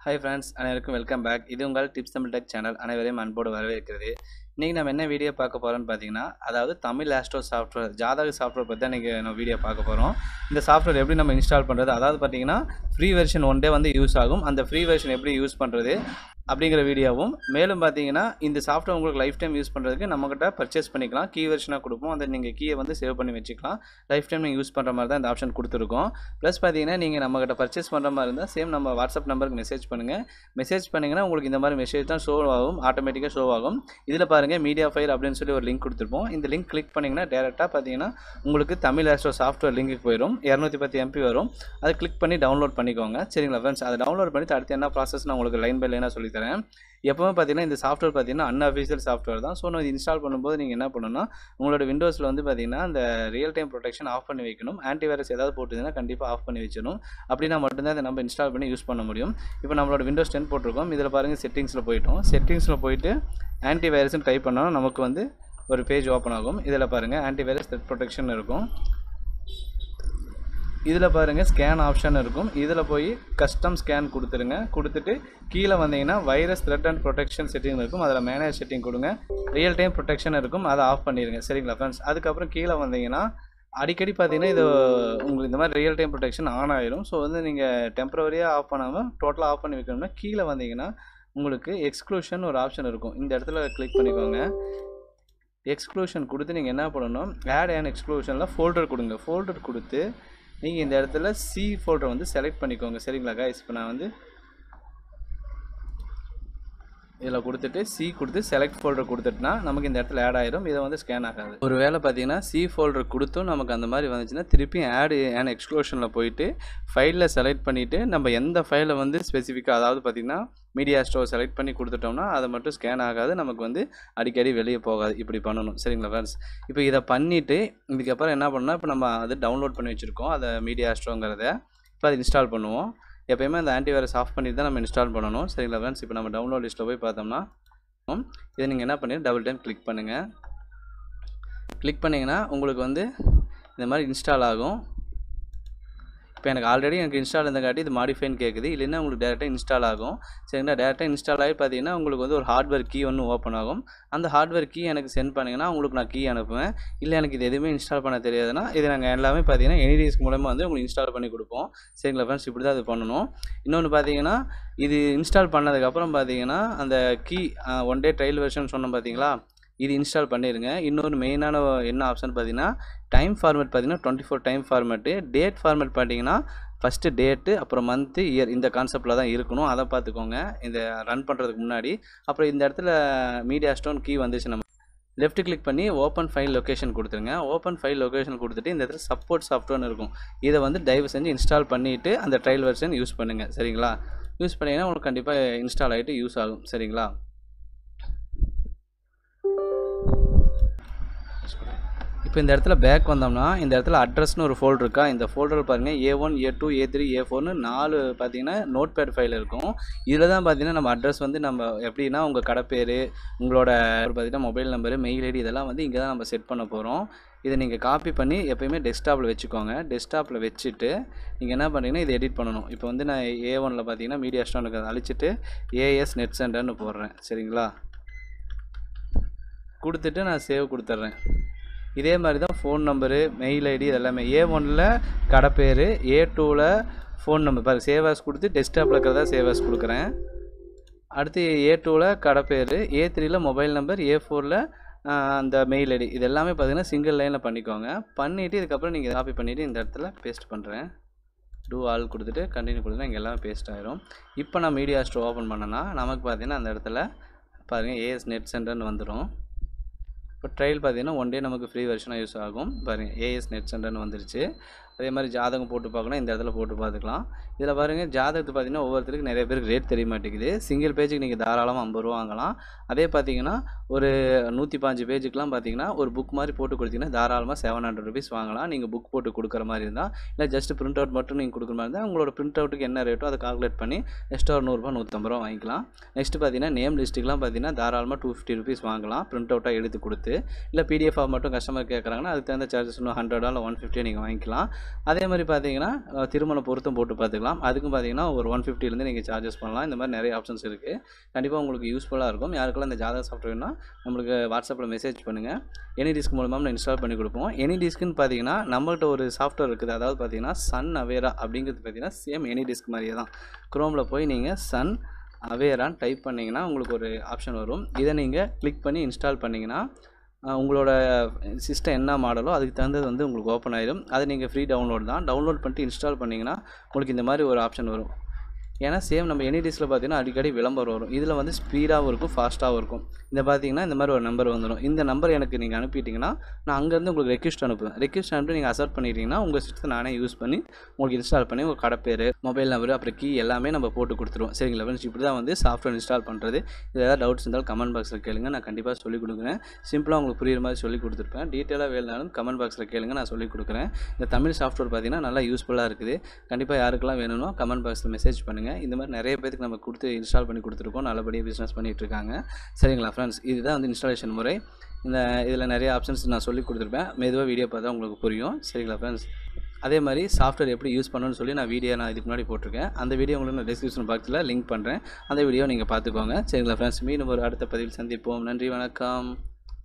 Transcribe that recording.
Hi friends, அனைவருக்கும் welcome back. இது உங்கள் டிப்ஸ் தமிழ் டெக் சேனல். அனைவரையும் அன்போடு வரவேற்கிறது. இன்னைக்கு நம்ம என்ன வீடியோ பார்க்க போறோம்னு பார்த்தீங்கன்னா, அதாவது தமிழ் ஆஸ்ட்ரோ சாஃப்ட்வேர் ஜாதக சாஃப்ட்வேர் பத்தி தான் இன்னைக்கு நம்ம வீடியோ பார்க்க போறோம். இந்த சாஃப்ட்வேர் எப்படி நம்ம இன்ஸ்டால் பண்றது? அதாவது பார்த்தீங்கன்னா, ஃப்ரீ வெர்ஷன் 1 டே வந்து யூஸ் ஆகும். அந்த ஃப்ரீ வெர்ஷன் எப்படி யூஸ் பண்றது? அப்படிங்கிற வீடியோவும் மேலும் பார்த்தீங்கன்னா, இந்த சாஃப்ட்வேர் உங்களுக்கு லைஃப் டைம் யூஸ் பண்ணுறதுக்கு நம்மகிட்ட பர்ச்சேஸ் பண்ணிக்கலாம். கீ வெர்ஷனாக கொடுப்போம். அதை நீங்கள் கீயை வந்து சேவ் பண்ணி வச்சுக்கலாம். லைஃப் டைம் நீங்கள் யூஸ் பண்ணுற மாதிரி தான் இந்த ஆப்ஷன் கொடுத்துருக்கோம். ப்ளஸ் பார்த்தீங்கன்னா, நீங்கள் நம்மகிட்ட பர்ச்சேஸ் பண்ணுற மாதிரி இருந்தால் சேம் நம்ம வாட்ஸ்அப் நம்பருக்கு மெசேஜ் பண்ணுங்கள். மெசேஜ் பண்ணிங்கன்னா உங்களுக்கு இந்த மாதிரி மெசேஜ் தான் ஷோ ஆகும், ஆட்டோமேட்டிக்காக ஷோ ஆகும். இதில் பாருங்கள் மீடியா ஃபைல் அப்படின்னு சொல்லி ஒரு லிங்க் கொடுத்துருப்போம். இந்த லிங்க் கிளிக் பண்ணிங்கன்னா டேரெக்டாக பார்த்தீங்கன்னா உங்களுக்கு தமிழ் ஆஸ்ட்ரோ சாஃப்ட்வேர் லிங்க்கு போயிடும். 210 MB வரும். அதை கிளிக் பண்ணி டவுன்லோட் பண்ணிக்கோங்க. சரிங்களா ஃப்ரெண்ட்ஸ்? அதை டவுன்லோட் பண்ணிட்டு அடுத்து என்ன ப்ராசஸ் நான் உங்களுக்கு லைன் பை லைனாக சொல்லித்தரேன். எப்போவுமே பார்த்தீங்கன்னா இந்த சாஃப்ட்வேர் பார்த்தீங்கன்னா அன்அஃபிஷியல் சாஃப்ட்வேர் தான். ஸோ நான் இன்ஸ்டால் பண்ணும்போது நீங்கள் என்ன பண்ணணும்னா உங்களோட விண்டோஸில் வந்து பார்த்தீங்கன்னா இந்த ரியல் டைம் ப்ரொடெக்ஷன் ஆஃப் பண்ணி வைக்கணும். ஆன்டிவைரஸ் ஏதாவது போட்டுருந்தீங்கன்னா கண்டிப்பாக ஆஃப் பண்ணி வச்சிடணும். அப்படின்னா மட்டும்தான் அதை நம்ம இன்ஸ்டால் பண்ணி யூஸ் பண்ண முடியும். இப்போ நம்மளோட விண்டோஸ் 10 போட்டிருக்கோம். இதில் பாருங்கள் செட்டிங்ஸில் போயிட்டோம். செட்டிங்ஸில் போயிட்டு ஆன்டிவைரஸ்ன்னு டைப் பண்ணாலும் நமக்கு வந்து ஒரு பேஜ் ஓப்பன் ஆகும். இதில் பாருங்கள் ஆன்டிவைரஸ் த்ரெட் ப்ரொடெக்ஷன் இருக்கும். இதில் பாருங்கள் ஸ்கேன் ஆப்ஷன் இருக்கும். இதில் போய் கஸ்டம் ஸ்கேன் கொடுத்துருங்க. கொடுத்துட்டு கீழே வந்தீங்கன்னா virus thread and protection setting இருக்கும். அதில் மேனேஜ் செட்டிங் கொடுங்க. ரியல் டைம் ப்ரொடெக்ஷன் இருக்கும். அதை ஆஃப் பண்ணிடுங்க. சரிங்களா ஃப்ரெண்ட்ஸ்? அதுக்கப்புறம் கீழே வந்தீங்கன்னா அடிக்கடி பார்த்தீங்கன்னா இது உங்களுக்கு இந்த மாதிரி ரியல் டைம் ப்ரொடெக்ஷன் ஆன் ஆயிடும். ஸோ வந்து நீங்கள் டெம்பரவரியாக ஆஃப் பண்ணாமல் டோட்டலாக ஆஃப் பண்ணி வைக்கணும்னா கீழே வந்தீங்கன்னா உங்களுக்கு எக்ஸ்க்ளூஷன் ஒரு ஆப்ஷன் இருக்கும். இந்த இடத்துல கிளிக் பண்ணிக்கோங்க. எக்ஸ்க்ளூஷன் கொடுத்து நீங்கள் என்ன பண்ணணும், ஆட் அண்ட் எக்ஸ்க்ளூஷனில் ஃபோல்டர் கொடுங்க. ஃபோல்டர் கொடுத்து நீங்கள் இந்த இடத்துல சி ஃபோல்டர் வந்து செலக்ட் பண்ணிக்கோங்க. சரிங்களா கைஸ்? இப்போ நான் வந்து இதில் கொடுத்துட்டு சி கொடுத்து செலக்ட் ஃபோல்டர் கொடுத்துட்டுனா நமக்கு இந்த இடத்துல ஆட் ஆயிடும். இதை வந்து ஸ்கேன் ஆகாது. ஒரு வேளை பார்த்தீங்கன்னா சி ஃபோல்டர் கொடுத்தும் நமக்கு அந்த மாதிரி வந்துச்சுன்னா திருப்பி ஆட் அண்ட் எக்ஸ்க்ளூஷனில் போயிட்டு ஃபைலில் செலக்ட் பண்ணிவிட்டு நம்ம எந்த ஃபைலை வந்து ஸ்பெசிஃபிக்காக அதாவது பார்த்திங்கன்னா மீடியா ஸ்டோர் செலக்ட் பண்ணி கொடுத்துட்டோம்னா அதை மட்டும் ஸ்கேன் ஆகாது. நமக்கு வந்து அடிக்கடி வெளியே போகாது. இப்படி பண்ணணும். சரிங்களா ஃப்ரெண்ட்ஸ்? இப்போ இதை பண்ணிவிட்டு இதுக்கப்புறம் என்ன பண்ணால் இப்போ நம்ம அது டவுன்லோட் பண்ணி வச்சுருக்கோம் அதை மீடியா ஸ்டோங்கிறத. இப்போ அதை இன்ஸ்டால் பண்ணுவோம். எப்போயுமே அந்த ஆன்டிவைரஸ் ஆஃப் பண்ணிட்டு தான் நம்ம இன்ஸ்டால் பண்ணணும். சரிங்களா ஃப்ரெண்ட்ஸ்? இப்போ நம்ம டவுன்லோட் லிஸ்ட்டில் போய் பார்த்தோம்னா இதை நீங்கள் என்ன பண்ணி டபுள் டைம் கிளிக் பண்ணுங்கள். கிளிக் பண்ணிங்கன்னா உங்களுக்கு வந்து இந்த மாதிரி இன்ஸ்டால் ஆகும். இப்போ எனக்கு ஆல்ரெடி இன்ஸ்டால் இருந்தங்காட்டி இது மாடிஃபைன்னு கேட்குது. இல்லைன்னா உங்களுக்கு டேரெக்டாக இன்ஸ்டால் ஆகும். சரிங்களா? டேரெக்டாக இன்ஸ்டால் ஆகி பார்த்தீங்கன்னா உங்களுக்கு வந்து ஒரு ஹார்ட்வேர் கீ ஒன்று ஓப்பன் ஆகும். அந்த ஹார்ட்வேர் கீ எனக்கு சென்ட் பண்ணிங்கன்னா உங்களுக்கு நான் கீ அனுப்புவேன். இல்லை எனக்கு இது எதுவுமே இன்ஸ்டால் பண்ண தெரியாதுன்னா இது நாங்கள் எல்லாமே பார்த்தீங்கன்னா என்டிஎஸ்க் மூலமாக வந்து உங்களுக்கு இன்ஸ்டால் பண்ணி கொடுப்போம். சரிங்களா ஃப்ரெண்ட்ஸ்? இப்படி தான் இது பண்ணணும். இன்னொன்று பார்த்தீங்கன்னா இது இன்ஸ்டால் பண்ணதுக்கப்புறம் பார்த்தீங்கன்னா அந்த கீ 1 டே ட்ரையல் வெர்ஷன் சொன்னோம் பார்த்தீங்களா, இது இன்ஸ்டால் பண்ணிடுங்க. இன்னொரு மெயினான என்ன ஆப்ஷன் பார்த்தீங்கன்னா டைம் ஃபார்மேட் பார்த்தீங்கன்னா 24 டைம் ஃபார்மேட்டு. டேட் ஃபார்மேட் பார்த்தீங்கன்னா ஃபஸ்ட்டு டேட்டு அப்புறம் மந்த்து இயர் இந்த கான்செப்டில் தான் இருக்கணும். அதை பார்த்துக்கோங்க இந்த ரன் பண்ணுறதுக்கு முன்னாடி. அப்புறம் இந்த இடத்துல மீடியா ஸ்டோன் கீ வந்துச்சு நம்ம லெஃப்ட் கிளிக் பண்ணி ஓப்பன் ஃபைல் லொக்கேஷன் கொடுத்துருங்க. ஓப்பன் ஃபைல் லொக்கேஷன் கொடுத்துட்டு இந்த இடத்துல சப்போர்ட் சாஃப்ட்வேர்னு இருக்கும். இதை வந்து தயவு செஞ்சு இன்ஸ்டால் பண்ணிவிட்டு அந்த ட்ரையல் வெர்ஷன் யூஸ் பண்ணுங்கள். சரிங்களா? யூஸ் பண்ணிங்கன்னா உங்களுக்கு கண்டிப்பாக இன்ஸ்டால் ஆகிட்டு யூஸ் ஆகும். சரிங்களா? இப்போ இந்த இடத்துல பேக் வந்தோம்னா இந்த இடத்துல அட்ரஸ்னு ஒரு ஃபோல்டர் இருக்கா. இந்த ஃபோல்டர் பாருங்கள் A1 A2 A3 A4ன்னு 4 பார்த்தீங்கன்னா நோட் பேட் ஃபைல் இருக்கும். இதில் தான் பார்த்தீங்கன்னா நம்ம அட்ரஸ் வந்து நம்ம எப்படின்னா உங்கள் கடை பேர், உங்களோட பார்த்தீங்கன்னா மொபைல் நம்பரு, மெயில் ஐடி இதெல்லாம் வந்து இங்கே தான் நம்ம செட் பண்ண போகிறோம். இதை நீங்கள் காப்பி பண்ணி எப்போயுமே டெஸ்க்டாப்பில் வச்சுக்கோங்க. டெஸ்க்டாப்பில் வச்சுட்டு நீங்கள் என்ன பண்ணுறீங்கன்னா இதை எடிட் பண்ணணும். இப்போ வந்து நான் A1ல் பார்த்தீங்கன்னா மீடியா ஸ்டோனுக்கு அழிச்சிட்டு AS நெட் சென்டர்னு போடுறேன். சரிங்களா? கொடுத்துட்டு நான் சேவ் கொடுத்துட்றேன். இதே மாதிரி தான் ஃபோன் நம்பரு, மெயில் ஐடி இதெல்லாமே A1ல் கடை பேர், A2ல் ஃபோன் நம்பர் பாரு சேவாஸ் கொடுத்து டெஸ்க்டாப்பில் இருக்கிறதா சேவாஸ் கொடுக்குறேன். அடுத்து A2ல் கடை பேர், A3ல் மொபைல் நம்பர், A4ல் அந்த மெயில் ஐடி இது எல்லாமே பார்த்தீங்கன்னா சிங்கிள் லைனில் பண்ணிக்கோங்க. பண்ணிவிட்டு இதுக்கப்புறம் நீங்கள் காப்பி பண்ணிவிட்டு இந்த இடத்துல பேஸ்ட் பண்ணுறேன். டூ ஆல் கொடுத்துட்டு கண்டினியூ கொடுத்துட்டு இங்கே எல்லாமே பேஸ்ட் ஆகிரும். இப்போ நான் மீடியா ஸ்டோர் ஓப்பன் பண்ணேன்னா நமக்கு பார்த்தீங்கன்னா அந்த இடத்துல பாருங்கள் AS நெட் சென்டர்னு வந்துடும். இப்போ ட்ரையல் பார்த்தீங்கன்னா 1 டே நமக்கு ஃப்ரீ வெர்ஷனாக யூஸ் ஆகும். பாருங்கள் AS நெட் சென்டர்னு வந்துருச்சு. அதே மாதிரி ஜாதகம் போட்டு பார்க்கணும். இந்த இடத்துல போட்டு பார்த்துக்கலாம். இதில் பாருங்கள் ஜாதகத்துக்கு பார்த்தீங்கன்னா ஒவ்வொருத்தருக்கு நிறைய பேருக்கு ரேட் தெரிய மாட்டேங்குது. சிங்கிள் பேஜுக்கு நீங்கள் தாராளமாக 50 ரூபா வாங்கலாம். அதே பார்த்தீங்கன்னா ஒரு 115 பேஜுக்கெலாம் பார்த்தீங்கன்னா ஒரு புக் மாதிரி போட்டு கொடுத்தீங்கன்னா தாராளமாக 700 ருபீஸ் வாங்கலாம். நீங்கள் புக் போட்டு கொடுக்குற மாதிரி இருந்தால். இல்லை ஜஸ்ட் பிரிண்ட் அவுட் மட்டும் நீங்கள் கொடுக்குற மாதிரி இருந்தால் உங்களோட பிரிண்ட் அவுட்டுக்கு என்ன ரேட்டோ அதை கால்குலேட் பண்ணி எக்ஸ்ட்ரா ஒரு 100 ரூபா 150 ரூபா வாங்கிக்கலாம். நெக்ஸ்ட்டு பார்த்தீங்கன்னா நேம் லிஸ்ட்டுக்கெலாம் பார்த்தீங்கன்னா தாராளமாக 250 ருபீஸ் வாங்கலாம் பிரிண்ட் அவுட்டாக எடுத்து கொடுத்து. சேர்த்து. இல்லை பிடிஎஃபாக மட்டும் கஸ்டமர் கேட்குறாங்கன்னா அதுக்கு தகுந்த சார்ஜஸ் இன்னும் 100 இல்லை 150 நீங்கள் வாங்கிக்கலாம். அதே மாதிரி பார்த்தீங்கன்னா திருமண பொருத்தம் போட்டு பார்த்துக்கலாம். அதுக்கும் பார்த்தீங்கன்னா ஒரு 150லேருந்து நீங்கள் சார்ஜஸ் பண்ணலாம். இந்த மாதிரி நிறைய ஆப்ஷன்ஸ் இருக்குது. கண்டிப்பாக உங்களுக்கு யூஸ்ஃபுல்லாக இருக்கும். யாருக்கெல்லாம் இந்த ஜாதக சாஃப்ட்வேர்னா நம்மளுக்கு வாட்ஸ்அப்பில் மெசேஜ் பண்ணுங்கள். AnyDisc மூலமாக நம்ம இன்ஸ்டால் பண்ணி கொடுப்போம். AnyDiscன்னு பார்த்தீங்கன்னா நம்மள்ட்ட ஒரு சாஃப்ட்வேர் இருக்குது. அதாவது பார்த்தீங்கன்னா சன் அவேரா அப்படிங்கிறது பார்த்தீங்கன்னா சேம் AnyDisc மாதிரியே தான். குரோமில் போய் நீங்கள் சன் அவேரான்னு டைப் பண்ணிங்கன்னா உங்களுக்கு ஒரு ஆப்ஷன் வரும். இதை நீங்கள் கிளிக் பண்ணி இன்ஸ்டால் பண்ணிங்கன்னா உங்களோட சிஸ்டம் என்ன மாடலோ அதுக்கு தகுந்தது வந்து உங்களுக்கு ஓப்பன் ஆயிடும். அது நீங்கள் ஃப்ரீ டவுன்லோட் தான். டவுன்லோட் பண்ணிட்டு இன்ஸ்டால் பண்ணிங்கன்னா உங்களுக்கு இந்த மாதிரி ஒரு ஆப்ஷன் வரும். ஏன்னா சேம் நம்ம AnyDiscல பார்த்தீங்கன்னா அடிக்கடி விளம்பரம் வரும். இதில் வந்து ஸ்பீடாகவும் இருக்கும், ஃபாஸ்ட்டாகவும் இருக்கும். இதை பார்த்தீங்கன்னா இந்த மாதிரி ஒரு நம்பர் வந்துடும். இந்த நம்பர் எனக்கு நீங்கள் அனுப்பிட்டீங்கன்னா நான் அங்கேருந்து உங்களுக்கு ரெக்வெஸ்ட் அனுப்புவேன். ரெக்வெஸ்ட் அனுப்பி நீங்கள் அக்செப்ட் பண்ணிட்டீங்கன்னா உங்கள் சிஸ்டத்தை நானே யூஸ் பண்ணி உங்களுக்கு இன்ஸ்டால் பண்ணி உங்கள் கடை பேர், மொபைல் நம்பர், அப்புறம் கீ எல்லாமே நம்ம போட்டு கொடுத்துருவோம். சரிங்களா ஃப்ரெண்ட்ஸ்? இப்படி தான் வந்து சாஃப்ட்வேர் இன்ஸ்டால் பண்ணுறது. இதில் ஏதாவது டவுட்ஸ் இருந்தாலும் கமெண்ட் பாக்ஸில் கேளுங்க. நான் கண்டிப்பாக சொல்லிக் கொடுக்குறேன். சிம்பிளாக உங்களுக்கு புரியுற மாதிரி சொல்லிக் கொடுத்துருப்பேன். டீட்டெயிலாக வேணுனாலும் கமெண்ட் பாக்ஸில் கேளுங்க, நான் சொல்லிக் கொடுக்குறேன். இந்த தமிழ் சாஃப்ட்வேர் பார்த்தீங்கன்னா நல்லா யூஸ்ஃபுல்லாக இருக்குது. கண்டிப்பாக யாருக்கெல்லாம் வேணுமோ கமெண்ட் பாக்ஸில் மெசேஜ் பண்ணுங்கள். இந்த மாதிரி நிறைய பேருக்கு நம்ம கொடுத்து இன்ஸ்டால் பண்ணி கொடுத்துருக்கோம். நல்லபடியாக பிஸ்னஸ் பண்ணிகிட்டு இருக்காங்க. சரிங்களா ஃப்ரெண்ட்ஸ்? இதுதான் வந்து இன்ஸ்டாலேஷன் முறை. இதில் நிறைய ஆப்ஷன்ஸ் நான் சொல்லி கொடுத்துருப்பேன். மெதுவாக வீடியோ பார்த்தா உங்களுக்கு புரியும். சரிங்களா ஃப்ரெண்ட்ஸ்? அதே மாதிரி சாஃப்ட்வேர் எப்படி யூஸ் பண்ணணும்னு சொல்லி நான் இதுக்கு முன்னாடி போட்டிருக்கேன். அந்த வீடியோ உங்களுக்கு நான் டிஸ்கிரிப்ஷன் பாக்ஸில் லிங்க் பண்ணுறேன். அந்த வீடியோ நீங்கள் பார்த்துக்கோங்க. சரிங்களா ஃப்ரெண்ட்ஸ்? மீண்டும் ஒரு அடுத்த பதிவில் சந்திப்போம். நன்றி, வணக்கம்.